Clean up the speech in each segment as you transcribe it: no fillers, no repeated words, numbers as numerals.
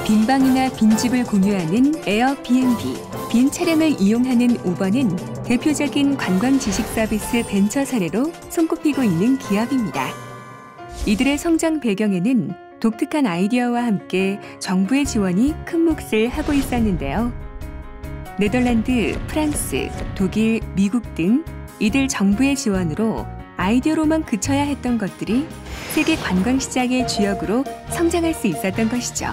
빈방이나 빈집을 공유하는 에어비앤비, 빈 차량을 이용하는 우버는 대표적인 관광 지식 서비스 벤처 사례로 손꼽히고 있는 기업입니다. 이들의 성장 배경에는 독특한 아이디어와 함께 정부의 지원이 큰 몫을 하고 있었는데요. 네덜란드, 프랑스, 독일, 미국 등 이들 정부의 지원으로 아이디어로만 그쳐야 했던 것들이 세계 관광시장의 주역으로 성장할 수 있었던 것이죠.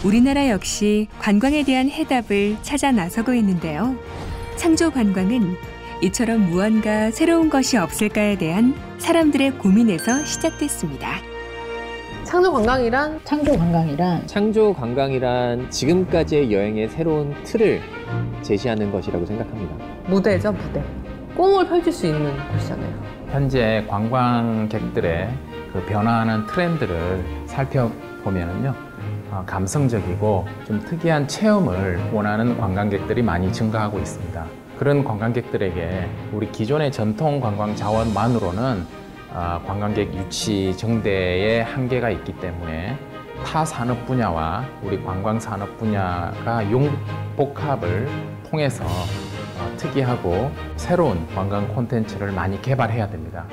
우리나라 역시 관광에 대한 해답을 찾아 나서고 있는데요. 창조관광은 이처럼 무언가 새로운 것이 없을까에 대한 사람들의 고민에서 시작됐습니다. 창조관광이란 지금까지의 여행의 새로운 틀을 제시하는 것이라고 생각합니다. 무대죠, 무대. 꿈을 펼칠 수 있는 곳이잖아요. 현재 관광객들의 그 변화하는 트렌드를 살펴보면요, 감성적이고 좀 특이한 체험을 원하는 관광객들이 많이 증가하고 있습니다. 그런 관광객들에게 우리 기존의 전통 관광 자원만으로는 관광객 유치 증대에 한계가 있기 때문에 타 산업 분야와 우리 관광 산업 분야가 융복합을 통해서 특이하고 새로운 관광 콘텐츠를 많이 개발해야 됩니다.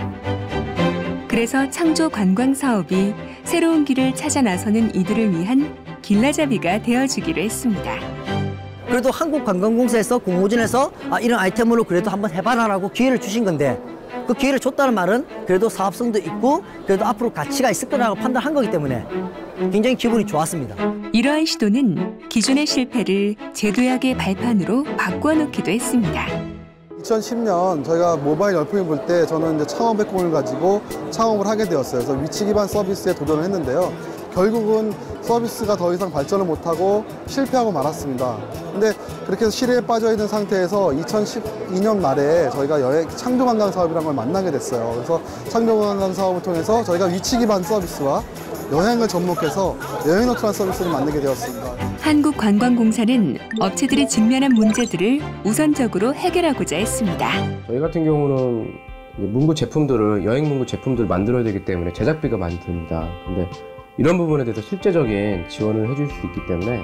그래서 창조 관광 사업이 새로운 길을 찾아 나서는 이들을 위한 길라잡이가 되어주기로 했습니다. 그래도 한국관광공사에서 공모전에서 이런 아이템으로 그래도 한번 해봐라라고 기회를 주신 건데, 그 기회를 줬다는 말은 그래도 사업성도 있고 그래도 앞으로 가치가 있을 거라고 판단한 거기 때문에 굉장히 기분이 좋았습니다. 이러한 시도는 기존의 실패를 제도약의 발판으로 바꾸어 놓기도 했습니다. 2010년 저희가 모바일 열풍을 볼 때 저는 이제 창업의 꿈을 가지고 창업을 하게 되었어요. 그래서 위치 기반 서비스에 도전을 했는데요. 결국은 서비스가 더 이상 발전을 못하고 실패하고 말았습니다. 근데 그렇게 해서 실외에 빠져 있는 상태에서 2012년 말에 저희가 창조관광 사업이라는 걸 만나게 됐어요. 그래서 창조관광 사업을 통해서 저희가 위치 기반 서비스와 여행을 접목해서 여행노트라는 서비스를 만들게 되었습니다. 한국관광공사는 업체들이 직면한 문제들을 우선적으로 해결하고자 했습니다. 저희 같은 경우는 문구 제품들을, 여행 문구 제품들을 만들어야 되기 때문에 제작비가 많이 듭니다. 근데 이런 부분에 대해서 실제적인 지원을 해줄 수 있기 때문에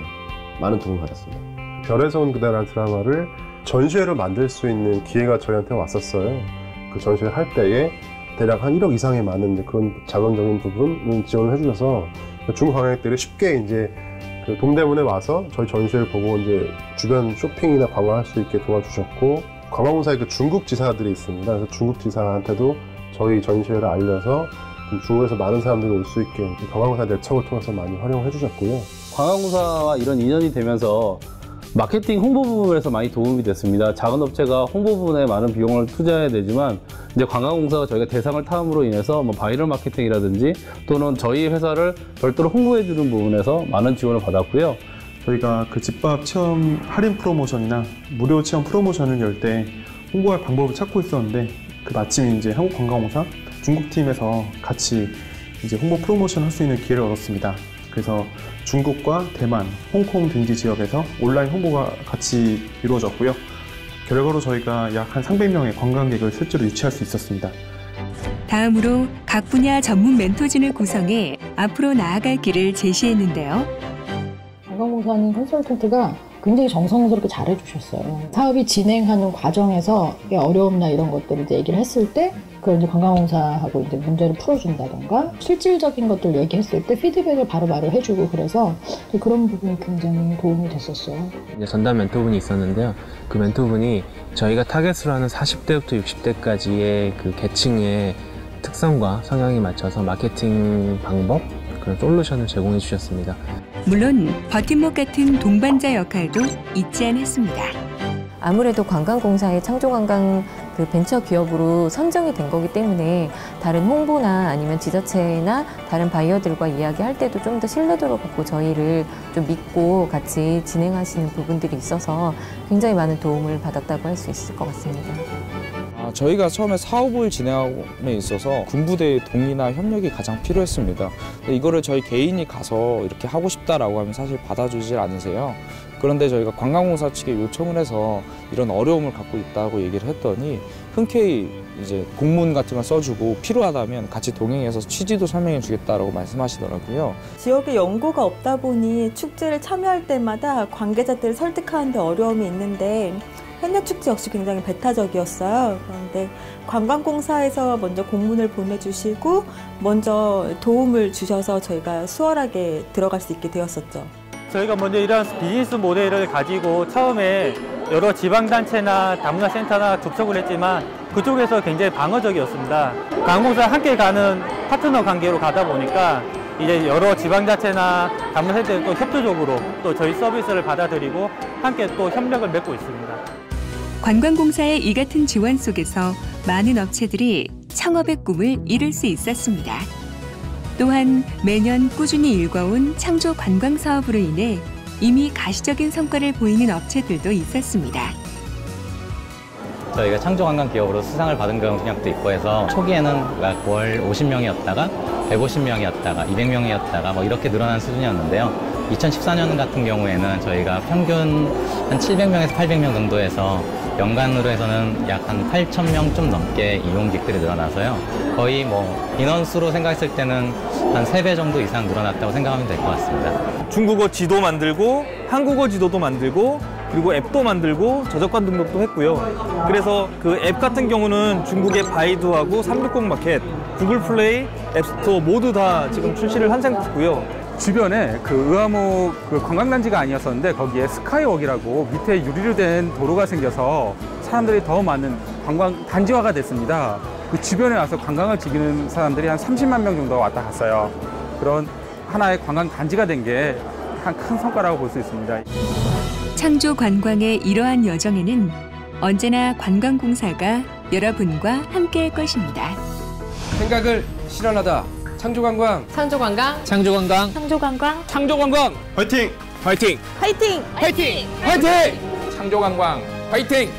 많은 도움을 받았습니다. 별에서 온 그대라는 드라마를 전시회로 만들 수 있는 기회가 저희한테 왔었어요. 그 전시회를 할 때에 대략 한 1억 이상의 많은 그런 자본적인 부분을 지원을 해주셔서 중관광객들이 쉽게 이제 그 동대문에 와서 저희 전시회를 보고 이제 주변 쇼핑이나 관광할 수 있게 도와주셨고, 관광공사의 그 중국 지사들이 있습니다. 그래서 중국 지사한테도 저희 전시회를 알려서 중국에서 많은 사람들이 올 수 있게 관광공사 네트워크를 통해서 많이 활용을 해주셨고요. 관광공사와 이런 인연이 되면서 마케팅 홍보 부분에서 많이 도움이 됐습니다. 작은 업체가 홍보 부분에 많은 비용을 투자해야 되지만 이제 관광공사가 저희가 대상을 타함으로 인해서 뭐 바이럴 마케팅이라든지 또는 저희 회사를 별도로 홍보해 주는 부분에서 많은 지원을 받았고요. 저희가 그 집밥 체험 할인 프로모션이나 무료 체험 프로모션을 열 때 홍보할 방법을 찾고 있었는데, 그 마침 이제 한국관광공사 중국팀에서 같이 이제 홍보 프로모션 할 수 있는 기회를 얻었습니다. 그래서 중국과 대만, 홍콩 등지 지역에서 온라인 홍보가 같이 이루어졌고요. 결과로 저희가 약 한 300명의 관광객을 실제로 유치할 수 있었습니다. 다음으로 각 분야 전문 멘토진을 구성해 앞으로 나아갈 길을 제시했는데요. 관광공사는 컨설턴트가 굉장히 정성스럽게 잘해주셨어요. 사업이 진행하는 과정에서 어려움이나 이런 것들을 이제 얘기를 했을 때 그걸 이제 관광공사하고 이제 문제를 풀어준다던가 실질적인 것들 얘기했을 때 피드백을 바로바로 해주고, 그래서 그런 부분이 굉장히 도움이 됐었어요. 이제 전담 멘토분이 있었는데요. 그 멘토분이 저희가 타겟으로 하는 40대부터 60대까지의 그 계층의 특성과 성향에 맞춰서 마케팅 방법, 그런 솔루션을 제공해 주셨습니다. 물론 버팀목 같은 동반자 역할도 잊지 않았습니다. 아무래도 관광공사의 창조관광 그 벤처 기업으로 선정이 된 거기 때문에 다른 홍보나 아니면 지자체나 다른 바이어들과 이야기할 때도 좀 더 신뢰도를 갖고 저희를 좀 믿고 같이 진행하시는 부분들이 있어서 굉장히 많은 도움을 받았다고 할 수 있을 것 같습니다. 저희가 처음에 사업을 진행함에 있어서 군부대의 동의나 협력이 가장 필요했습니다. 이거를 저희 개인이 가서 이렇게 하고 싶다라고 하면 사실 받아주질 않으세요. 그런데 저희가 관광공사 측에 요청을 해서 이런 어려움을 갖고 있다고 얘기를 했더니 흔쾌히 이제 공문 같은 걸 써주고 필요하다면 같이 동행해서 취지도 설명해 주겠다라고 말씀하시더라고요. 지역에 연고가 없다 보니 축제를 참여할 때마다 관계자들을 설득하는 데 어려움이 있는데 현녀축제 역시 굉장히 배타적이었어요. 그런데 관광공사에서 먼저 공문을 보내주시고 먼저 도움을 주셔서 저희가 수월하게 들어갈 수 있게 되었었죠. 저희가 먼저 이런 비즈니스 모델을 가지고 처음에 여러 지방단체나 다문화센터나 접촉을 했지만 그쪽에서 굉장히 방어적이었습니다. 관광공사 함께 가는 파트너 관계로 가다 보니까 이제 여러 지방자체나 다문화센터도 협조적으로 또 저희 서비스를 받아들이고 함께 또 협력을 맺고 있습니다. 관광공사의 이 같은 지원 속에서 많은 업체들이 창업의 꿈을 이룰 수 있었습니다. 또한 매년 꾸준히 일궈온 창조 관광 사업으로 인해 이미 가시적인 성과를 보이는 업체들도 있었습니다. 저희가 창조관광기업으로 수상을 받은 경력도 있고 해서 초기에는 월 50명이었다가 150명이었다가 200명이었다가 뭐 이렇게 늘어난 수준이었는데요. 2014년 같은 경우에는 저희가 평균 한 700명에서 800명 정도에서 연간으로 해서는 약 한 8,000명 좀 넘게 이용객들이 늘어나서요. 거의 뭐 인원수로 생각했을 때는 한 3배 정도 이상 늘어났다고 생각하면 될 것 같습니다. 중국어 지도 만들고 한국어 지도도 만들고 그리고 앱도 만들고 저작권 등록도 했고요. 그래서 그 앱 같은 경우는 중국의 바이두하고 360 마켓, 구글 플레이, 앱스토어 모두 다 지금 출시를 한 상태고요. 주변에 그 의암호 그 관광단지가 아니었었는데 거기에 스카이웍이라고 밑에 유리로 된 도로가 생겨서 사람들이 더 많은 관광 단지화가 됐습니다. 그 주변에 와서 관광을 즐기는 사람들이 한 30만 명 정도 왔다 갔어요. 그런 하나의 관광 단지가 된 게 한 큰 성과라고 볼 수 있습니다. 창조 관광의 이러한 여정에는 언제나 관광공사가 여러분과 함께할 것입니다. 생각을 실현하다. 창조관광. 창조관광. 창조관광. 창조관광. 창조관광. 화이팅! 화이팅! 화이팅! 화이팅! 화이팅! 창조관광 화이팅!